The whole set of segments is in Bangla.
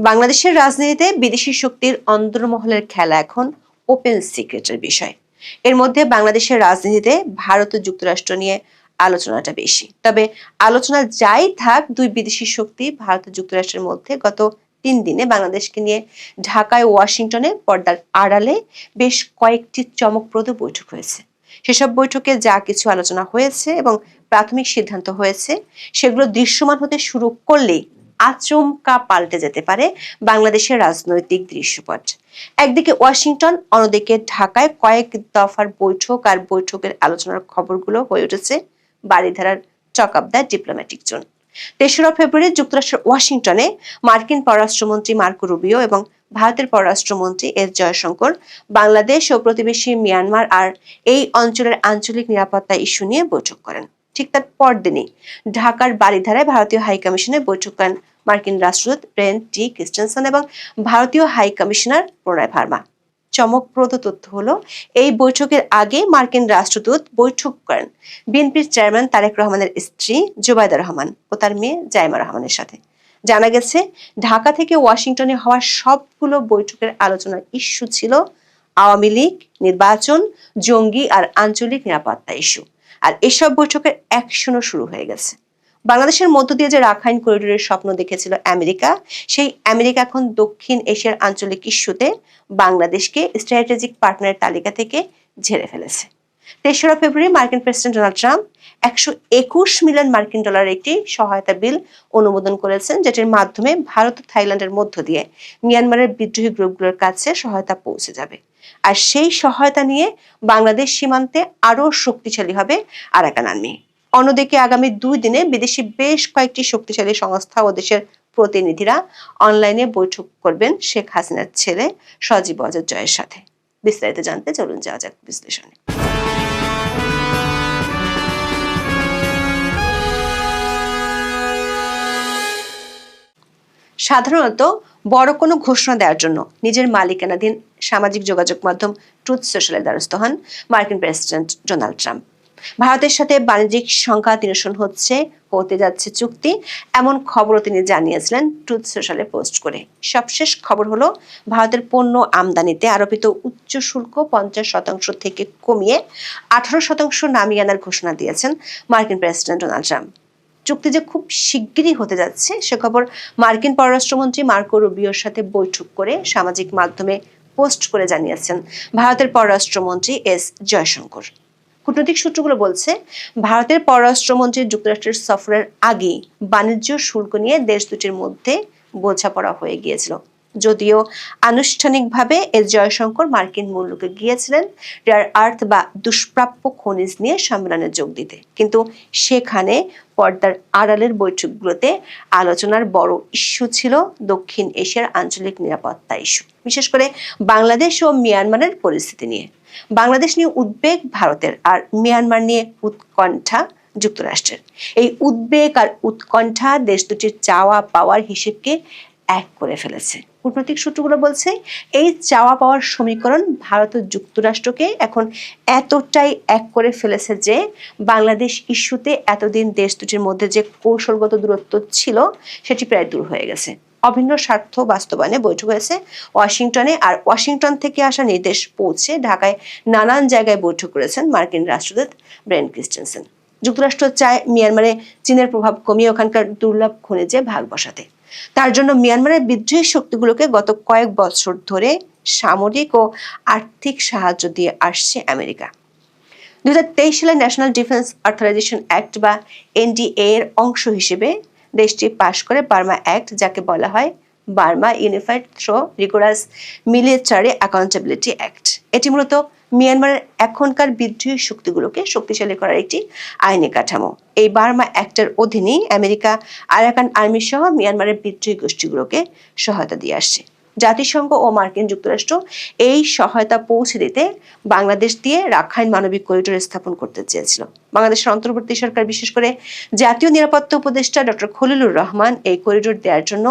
বাংলাদেশের রাজনীতিতে বিদেশি শক্তির অন্দরমহলের খেলা এখন ওপেন সিক্রেটের বিষয়। এর মধ্যে বাংলাদেশের রাজনীতিতে ভারত ও যুক্তরাষ্ট্র নিয়ে আলোচনাটা বেশি। তবে আলোচনা যাই থাক, দুই বিদেশি শক্তি ভারত ও যুক্তরাষ্ট্রের মধ্যে গত 3 দিনে বাংলাদেশকে নিয়ে ঢাকায় ওয়াশিংটনে পর্দার আড়ালে বেশ কয়েকটি চমকপ্রদ বৈঠক হয়েছে। সেসব বৈঠকে যা কিছু আলোচনা হয়েছে এবং প্রাথমিক সিদ্ধান্ত হয়েছে, সেগুলো দৃশ্যমান হতে শুরু করলেই আচমকা পাল্টে যেতে পারে বাংলাদেশের রাজনৈতিক দৃশ্যপট। একদিকে ওয়াশিংটন, অন্যদিকে ঢাকায় কয়েক দফার বৈঠক আর বৈঠকের আলোচনার খবরগুলো হয়ে উঠেছে বারিধারার talk of the diplomatic zone. 3রা ফেব্রুয়ারি যুক্তরাষ্ট্রের ওয়াশিংটনে মার্কিন পররাষ্ট্রমন্ত্রী মার্কো রুবিও এবং ভারতের পররাষ্ট্রমন্ত্রী এস জয়শঙ্কর বাংলাদেশ ও প্রতিবেশী মিয়ানমার আর এই অঞ্চলের আঞ্চলিক নিরাপত্তা ইস্যু নিয়ে বৈঠক করেন। ঠিক তার পরদিনই ঢাকার বারিধারায় ভারতীয় হাইকমিশনে বৈঠক করেন মার্কিন রাষ্ট্রদূত ব্রেন্ট টি. ক্রিস্টেনসন এবং ভারতীয় হাই কমিশনার প্রণয় ভার্মা। চমকপ্রদ তথ্য হলো, এই বৈঠকের আগে মার্কিন রাষ্ট্রদূত বৈঠক করেন বিএনপির চেয়ারম্যান তারেক রহমানের স্ত্রী জুবাইদা রহমান ও তার মেয়ে জাইমা রহমানের সাথে। জানা গেছে, ঢাকা থেকে ওয়াশিংটনে হওয়া সবগুলো বৈঠকের আলোচনার ইস্যু ছিল আওয়ামী লীগ, নির্বাচন, জঙ্গি আর আঞ্চলিক নিরাপত্তা ইস্যু। আর এসব বৈঠকের অ্যাকশনও শুরু হয়ে গেছে। বাংলাদেশের মধ্য দিয়ে যে রাখাইন করিডোরের স্বপ্ন দেখেছিল আমেরিকা, সেই আমেরিকা এখন দক্ষিণ এশিয়ার আঞ্চলিক ইস্যুতে বাংলাদেশকে স্ট্র্যাটেজিক পার্টনারের তালিকা থেকে ঝেড়ে ফেলেছে। 3রা ফেব্রুয়ারি মার্কিন প্রেসিডেন্ট ডোনাল্ড ট্রাম্প 121 মিলিয়ন মার্কিন ডলারের একটি সহায়তা বিল অনুমোদন করেছেন, যেটির মাধ্যমে ভারত ও থাইল্যান্ডের মধ্য দিয়ে মিয়ানমারের বিদ্রোহী গ্রুপগুলোর কাছে সহায়তা পৌঁছে যাবে। আর সেই সহায়তা নিয়ে বাংলাদেশ সীমান্তে আরো শক্তিশালী হবে আরাকান আর্মি। অন্যদিকে আগামী 2 দিনে বিদেশি বেশ কয়েকটি শক্তিশালী সংস্থা ও দেশের প্রতিনিধিরা অনলাইনে বৈঠক করবেন শেখ হাসিনার ছেলে সজীব ওয়াজেদ জয়ের সাথে। বিস্তারিত জানতে চলুন যাওয়া যাক বিশ্লেষণে। সাধারণত বড় কোনো ঘোষণা দেওয়ার জন্য নিজের মালিকানাধীন সামাজিক যোগাযোগ মাধ্যম ট্রুথ সোশ্যালের দ্বারস্থ হন মার্কিন প্রেসিডেন্ট ডোনাল্ড ট্রাম্প। ভারতের সাথে বাণিজ্যিক সংঘাত নিরসন হতে যাচ্ছে চুক্তি, এমন খবরও তিনি জানিয়েছিলেন ট্রুথ সোশ্যালে পোস্ট করে। সবশেষ খবর হলো, ভারতের পণ্য আমদানিতে আরোপিত উচ্চ শুল্ক 50% থেকে কমিয়ে 18% নামিয়ে আনার ঘোষণা দিয়েছেন মার্কিন প্রেসিডেন্ট ডোনাল্ড ট্রাম্প। চুক্তি যে খুব শিগগিরই হতে যাচ্ছে, সে খবর মার্কিন পররাষ্ট্রমন্ত্রী মার্কো রুবিওর সাথে বৈঠক করে সামাজিক মাধ্যমে পোস্ট করে জানিয়েছেন ভারতের পররাষ্ট্রমন্ত্রী এস জয়শঙ্কর। কূটনৈতিক সূত্রগুলো বলছে, ভারতের পররাষ্ট্রমন্ত্রী যুক্তরাষ্ট্রের সফরের আগেই বাণিজ্য শুল্ক নিয়ে দেশ দুটির মধ্যে বোঝাপড়া হয়ে গিয়েছিল। যদিও আনুষ্ঠানিকভাবে এস জয়শঙ্কর মার্কিন মুলুকে গিয়েছিলেন রেয়ার আর্থ বা দুষ্প্রাপ্য খনিজ নিয়ে সম্মেলনে যোগ দিতে, কিন্তু সেখানে পর্দার আড়ালের বৈঠকগুলোতে আলোচনার বড় ইস্যু ছিল দক্ষিণ এশিয়ার আঞ্চলিক নিরাপত্তা ইস্যু, বিশেষ করে বাংলাদেশ ও মিয়ানমারের পরিস্থিতি নিয়ে। বাংলাদেশ নিয়ে উদ্বেগ ভারতের, আর মিয়ানমার নিয়ে উৎকণ্ঠা যুক্তরাষ্ট্রের। এই উদ্বেগ আর উৎকণ্ঠা দেশ দুটির চাওয়া পাওয়ার হিসেবকে এক করে ফেলেছে। কূটনৈতিক সূত্রগুলো বলছে, এই চাওয়া পাওয়ার সমীকরণ ভারত ও যুক্তরাষ্ট্রকে এখন এতটাই এক করে ফেলেছে যে বাংলাদেশ ইস্যুতে এতদিন দেশ দুটির মধ্যে যে কৌশলগত দূরত্ব ছিল, সেটি প্রায় দূর হয়ে গেছে। অভিন্ন স্বার্থ বাস্তবায়নে বৈঠক হয়েছে ওয়াশিংটনে, আর ওয়াশিংটন থেকে আসা নির্দেশ পৌঁছে ঢাকায় নানান জায়গায় বৈঠক করেছেন মার্কিন রাষ্ট্রদূত ব্রেন্ট ক্রিস্টেনসন। যুক্তরাষ্ট্র চায় মিয়ানমারে চীনের প্রভাব কমিয়ে ওখানকার দুর্লভ খনিজে ভাগ বসাতে। তার জন্য মিয়ানমারের বিদ্রোহী শক্তিগুলোকে গত কয়েক বছর ধরে সামরিক ও আর্থিক সাহায্য দিয়ে আসছে আমেরিকা। 2023 সালে ন্যাশনাল ডিফেন্স অথরাইজেশন অ্যাক্ট বা এনডিএ এর অংশ হিসেবে দেশটি পাশ করে বার্মা অ্যাক্ট, যাকে বলা হয় Burma unified through rigorous military accountability act. এটি মূলত মিয়ানমারের এখনকার বিদ্রোহী শক্তিগুলোকে শক্তিশালী করার একটি আইনি কাঠামো। এই বার্মা অ্যাক্টের অধীনেই আমেরিকা আরাকান আর্মি সহ মিয়ানমারের বিদ্রোহী গোষ্ঠীগুলোকে সহায়তা দিয়ে আসছে। জাতিসংঘ ও মার্কিন যুক্তরাষ্ট্র এই সহায়তা পৌঁছে দিতে বাংলাদেশ দিয়ে রাখাইন মানবিক করিডোর স্থাপন করতে চেয়েছিল। বাংলাদেশের অন্তর্বর্তী সরকার, বিশেষ করে জাতীয় নিরাপত্তা উপদেষ্টা ডক্টর খলিলুর রহমান, এই করিডোর দেওয়ার জন্য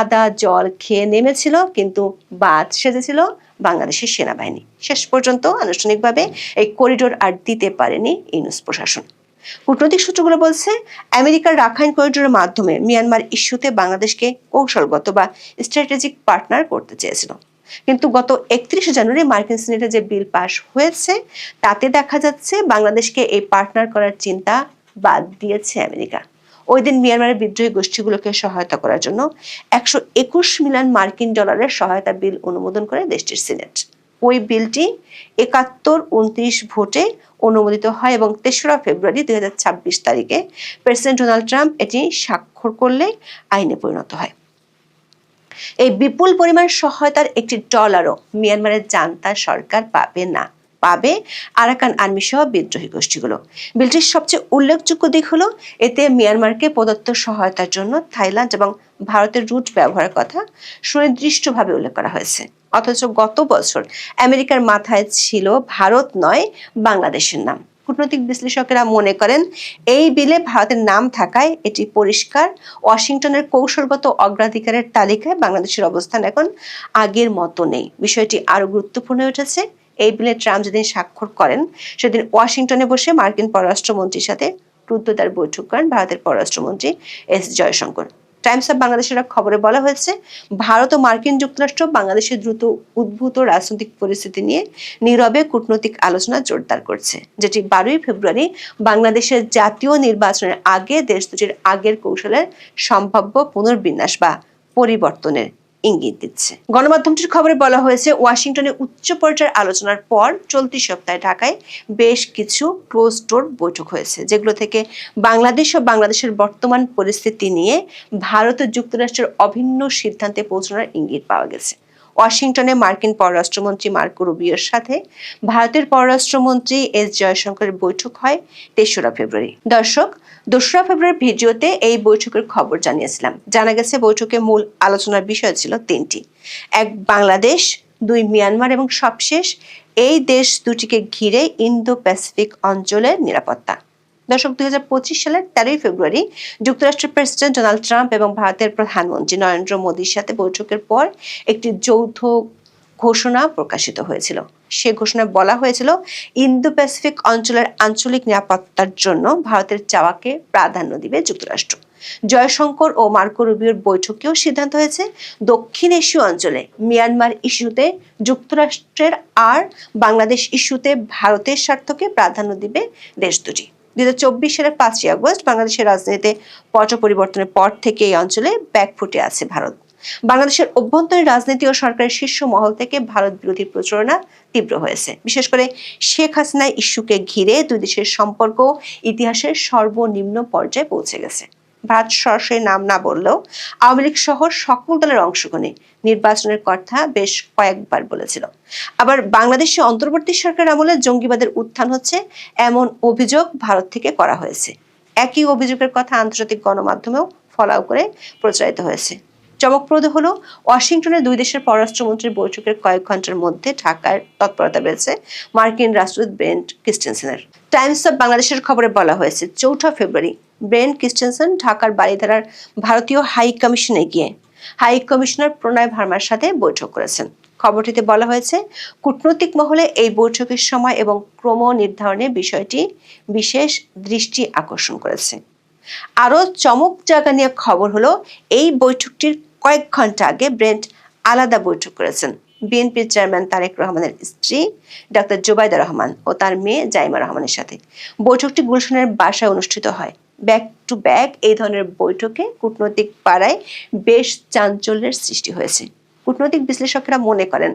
আদা জল খেয়ে নেমেছিল, কিন্তু বাদ সেজেছিল বাংলাদেশের সেনাবাহিনী। শেষ পর্যন্ত আনুষ্ঠানিকভাবে এই করিডোর আর দিতে পারেনি ইউনূস প্রশাসন। কূটনৈতিক সূত্রগুলো বলছে, আমেরিকার রাখাইন করিডোরের মাধ্যমে মিয়ানমার ইস্যুতে বাংলাদেশকে কৌশলগত বা স্ট্র্যাটেজিক পার্টনার করতে চেয়েছিল। কিন্তু গত 31 জানুয়ারি মার্কিন সিনেটে যে বিল পাশ হয়েছে তাতে দেখা যাচ্ছে বাংলাদেশকে এই পার্টনার করার চিন্তা বাদ দিয়েছে আমেরিকা। ওই দিন মিয়ানমারের বিদ্রোহী গোষ্ঠীগুলোকে সহায়তা করার জন্য 121 মিলিয়ন মার্কিন ডলারের সহায়তা বিল অনুমোদন করে দেশটির সিনেট। ওই বিলটি 71-29 ভোটে অনুমোদিত হয় এবং 3রা ফেব্রুয়ারি 2026 তারিখে প্রেসিডেন্ট ডোনাল্ড ট্রাম্প এটি স্বাক্ষর করলে আইনে পরিণত হয়। এই বিপুল পরিমাণ সহায়তার $1 মিয়ানমারের জান্তা সরকার পাবে না, পাবে আরাকান আর্মি সহ বিদ্রোহী গোষ্ঠীগুলো। বিলটির সবচেয়ে উল্লেখযোগ্য দিক হলো এতে মিয়ানমারকে প্রদত্ত সহায়তার জন্য থাইল্যান্ড এবং ভারতের রুট ব্যবহারের কথা সুনির্দিষ্টভাবে উল্লেখ করা হয়েছে। অথচ গত বছর আমেরিকার মাথায় ছিল ভারত নয় বাংলাদেশের নাম। কূটনৈতিক বিশ্লেষকেরা মনে করেন এই বিলে ভারতের নাম থাকায় এটি পরিষ্কার ওয়াশিংটনের কৌশলগত অগ্রাধিকারের তালিকায় বাংলাদেশের অবস্থান এখন আগের মতো নেই। বিষয়টি আরো গুরুত্বপূর্ণ হয়ে উঠেছে এই বিলে ট্রাম্প যেদিন স্বাক্ষর করেন সেদিন ওয়াশিংটনে বসে মার্কিন পররাষ্ট্রমন্ত্রীর সাথে রুদ্ধদ্বার বৈঠক করেন ভারতের পররাষ্ট্রমন্ত্রী এস জয়শঙ্কর। টাইমস অব বাংলাদেশের খবরে বলা হয়েছে, ভারত ও মার্কিন যুক্তরাষ্ট্র বাংলাদেশের দ্রুত উদ্ভূত রাজনৈতিক পরিস্থিতি নিয়ে নীরবে কূটনৈতিক আলোচনা জোরদার করছে, যেটি 12 ফেব্রুয়ারি বাংলাদেশের জাতীয় নির্বাচনের আগে দেশ দুটির আগের কৌশলের সম্ভাব্য পুনর্বিন্যাস বা পরিবর্তনের ইঙ্গিত দিচ্ছে। গণমাধ্যমটির খবরে বলা হয়েছে, ওয়াশিংটনে উচ্চ পর্যায়ের আলোচনার পর চলতি সপ্তাহে ঢাকায় বেশ কিছু ক্লোজ ডোর বৈঠক হয়েছে, যেগুলো থেকে বাংলাদেশ ও বাংলাদেশের বর্তমান পরিস্থিতি নিয়ে ভারত ও যুক্তরাষ্ট্রের অভিন্ন সিদ্ধান্তে পৌঁছানোর ইঙ্গিত পাওয়া গেছে। ওয়াশিংটনে মার্কিন পররাষ্ট্রমন্ত্রী মার্কো রুবিওর সাথে ভারতের পররাষ্ট্রমন্ত্রী এস জয়শঙ্করের বৈঠক হয় 3রা ফেব্রুয়ারি। দর্শক, 2রা ফেব্রুয়ারির ভিডিওতে এই বৈঠকের খবর জানিয়েছিলাম। জানা গেছে বৈঠকে মূল আলোচনার বিষয় ছিল 3টি: 1 বাংলাদেশ, 2 মিয়ানমার এবং সবশেষ এই দেশ দুটিকে ঘিরে ইন্দো প্যাসিফিক অঞ্চলের নিরাপত্তা। দর্শক, 2025 সালের 13 ফেব্রুয়ারি যুক্তরাষ্ট্রের প্রেসিডেন্ট ডোনাল্ড ট্রাম্প এবং ভারতের প্রধানমন্ত্রী নরেন্দ্র মোদীর সাথে বৈঠকের পর একটি যৌথ ঘোষণা প্রকাশিত হয়েছিল। সে ঘোষণায় বলা হয়েছিল, ইন্দো প্যাসিফিক অঞ্চলের আঞ্চলিক নিরাপত্তার জন্য ভারতের চাওয়াকে প্রাধান্য দিবে যুক্তরাষ্ট্র। জয়শঙ্কর ও মার্কো রুবিওর বৈঠকেও সিদ্ধান্ত হয়েছে, দক্ষিণ এশীয় অঞ্চলে মিয়ানমার ইস্যুতে যুক্তরাষ্ট্রের আর বাংলাদেশ ইস্যুতে ভারতের স্বার্থকে প্রাধান্য দিবে দেশ দুটি। 2024 সালের 5ই আগস্ট বাংলাদেশের রাজনীতিতে পট পরিবর্তনের পর থেকে এই অঞ্চলে ব্যাকফুটে আছে ভারত। বাংলাদেশের অভ্যন্তরীণ রাজনীতি ও সরকারের শীর্ষ মহল থেকে ভারত বিরোধী প্রচারণা তীব্র হয়েছে। বিশেষ করে শেখ হাসিনা ইস্যুকে ঘিরে দুই দেশের সম্পর্ক ইতিহাসের সর্বনিম্ন পর্যায়ে পৌঁছে গেছে। ভারত সরাসরি নাম না বললেও আওয়ামী লীগ সহ সকল দলের অংশগ্রহণে নির্বাচনের কথা বেশ কয়েকবার বলেছিল। আবার বাংলাদেশে অন্তর্বর্তী সরকার আমলে জঙ্গিবাদের উত্থান হচ্ছে এমন অভিযোগ ভারত থেকে করা হয়েছে। একই অভিযোগের কথা আন্তর্জাতিক গণমাধ্যমেও ফলাও করে প্রচারিত হয়েছে। চমকপ্রদ হলো, ওয়াশিংটনে দুই দেশের পররাষ্ট্রমন্ত্রীর বৈঠকের কয়েক ঘন্টার মধ্যে ঢাকার তৎপরতা বেড়েছে মার্কিন রাষ্ট্রদূত ব্রেন্ট ক্রিস্টেনসেনের। টাইমস অব বাংলাদেশের খবরে বলা হয়েছে, 4 ফেব্রুয়ারি ব্রেন্ট ক্রিস্টেনসেন ঢাকার বারিধারার ভারতীয় হাই কমিশনে গিয়ে হাই কমিশনার প্রণয় ভার্মার সাথে বৈঠক করেছেন। খবরটিতে বলা হয়েছে, কূটনৈতিক মহলে এই বৈঠকের সময় এবং ক্রম নির্ধারণে বিষয়টি বিশেষ দৃষ্টি আকর্ষণ করেছে। আরো চমক জায়গা নিয়ে খবর হলো, এই বৈঠকটির কয়েক ঘন্টা আগে ব্রেন্ট আলাদা বৈঠক করেছেন বিএনপির চেয়ারম্যান তারেক রহমানের স্ত্রী ডাক্তার জোবাইদা রহমান ও তার মেয়ে জাইমা রহমানের সাথে। বৈঠকটি গুলশানের বাসায় অনুষ্ঠিত হয়। ব্যাক টু ব্যাক এই ধরনের বৈঠকে কূটনৈতিক পাড়ায় বেশ চাঞ্চল্যের সৃষ্টি হয়েছে। কূটনৈতিক বিশ্লেষকেরা মনে করেন,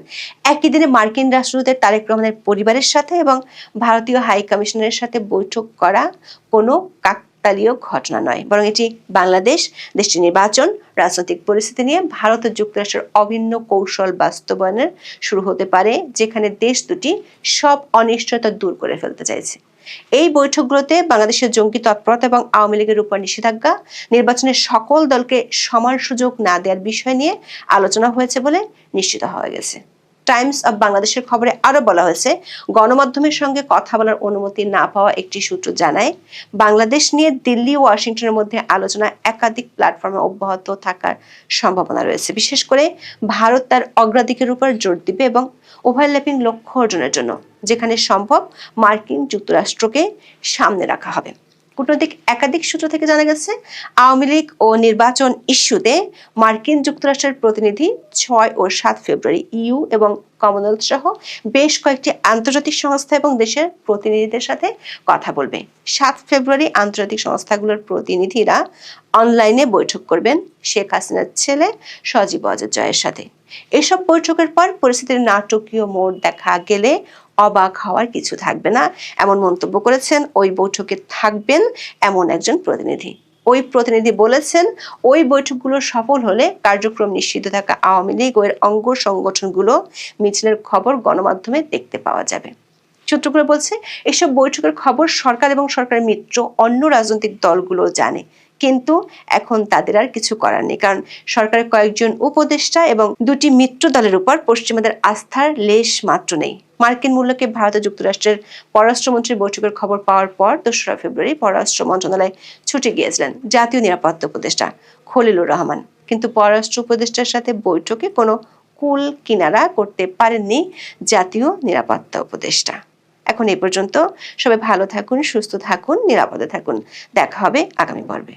একই দিনে মার্কিন রাষ্ট্রদূতের তারেক রহমানের পরিবারের সাথে এবং ভারতীয় হাই কমিশনারের সাথে বৈঠক করা কোনো কাকতালীয় ঘটনা নয়, বরং এটি বাংলাদেশ, দেশটির নির্বাচন, রাজনৈতিক পরিস্থিতি নিয়ে ভারত ও যুক্তরাষ্ট্রের অভিন্ন কৌশল বাস্তবায়নের শুরু হতে পারে, যেখানে দেশ দুটি সব অনিশ্চয়তা দূর করে ফেলতে চাইছে। এই বৈঠকগুলোতে বাংলাদেশের জঙ্গি তৎপরতা এবং আওয়ামী লীগের উপর নিষেধাজ্ঞা, নির্বাচনের সকল দলকে সমান সুযোগ না দেওয়ার বিষয় নিয়ে আলোচনা হয়েছে বলে নিশ্চিত হওয়া গেছে। টাইমস অব বাংলাদেশের খবরে আরো বলা হয়েছে, গণমাধ্যমের সঙ্গে কথা বলার অনুমতি না পাওয়া একটি সূত্র জানায়, বাংলাদেশ নিয়ে দিল্লি ও ওয়াশিংটনের মধ্যে আলোচনা একাধিক প্ল্যাটফর্মে অব্যাহত থাকার সম্ভাবনা রয়েছে। বিশেষ করে ভারত তার অগ্রাধিকারের উপর জোর দিবে এবং ওভারল্যাপিং লক্ষ্য অর্জনের জন্য যেখানে সম্ভব মার্কিন যুক্তরাষ্ট্রকে সামনে রাখা হবে। কূটনৈতিক একাধিক সূত্র থেকে জানা গেছে, আওয়ামী লীগ ও নির্বাচন ইস্যুতে মার্কিন যুক্তরাষ্ট্রের প্রতিনিধি 6 ও 7 ফেব্রুয়ারি ইইউ এবং কমনওয়েলথ সহ বেশ কয়েকটি আন্তর্জাতিক সংস্থা এবং দেশের প্রতিনিধিদের সাথে কথা বলবে। 7 ফেব্রুয়ারি আন্তর্জাতিক সংস্থাগুলোর প্রতিনিধিরা অনলাইনে বৈঠক করবেন শেখ হাসিনার ছেলে সজীব ওয়াজেদ জয়ের সাথে। এসব বৈঠকের পর পরিস্থিতির নাটকীয় মোড় দেখা গেলে অবাক হওয়ার কিছু থাকবে না, এমন মন্তব্য করেছেন ওই বৈঠকে থাকবেন এমন একজন প্রতিনিধি। ওই প্রতিনিধি বলেছেন, ওই বৈঠকগুলো সফল হলে কার্যক্রম নিষিদ্ধ থাকা আওয়ামী লীগ ও এর অঙ্গ সংগঠনগুলো মিছিলের খবর গণমাধ্যমে দেখতে পাওয়া যাবে। সূত্রগুলো বলছে, এসব বৈঠকের খবর সরকার এবং সরকারের মিত্র অন্য রাজনৈতিক দলগুলো জানে, কিন্তু এখন তাদের আর কিছু করার নেই, কারণ সরকারের কয়েকজন উপদেষ্টা এবং 2টি মিত্র দলের উপর পশ্চিমাদের আস্থার লেশ মাত্র নেই। মার্কিন মূল্যকে ভারত ও যুক্তরাষ্ট্রের পররাষ্ট্রমন্ত্রীর বৈঠকের খবর পাওয়ার পর 2রা ফেব্রুয়ারি পররাষ্ট্র মন্ত্রণালয়ে ছুটে গিয়েছিলেন জাতীয় নিরাপত্তা উপদেষ্টা খলিলুর রহমান, কিন্তু পররাষ্ট্র উপদেষ্টার সাথে বৈঠকে কোনো কুল কিনারা করতে পারেননি জাতীয় নিরাপত্তা উপদেষ্টা। এখন এই পর্যন্ত। সবাই ভালো থাকুন, সুস্থ থাকুন, নিরাপদে থাকুন। দেখা হবে আগামী পর্বে।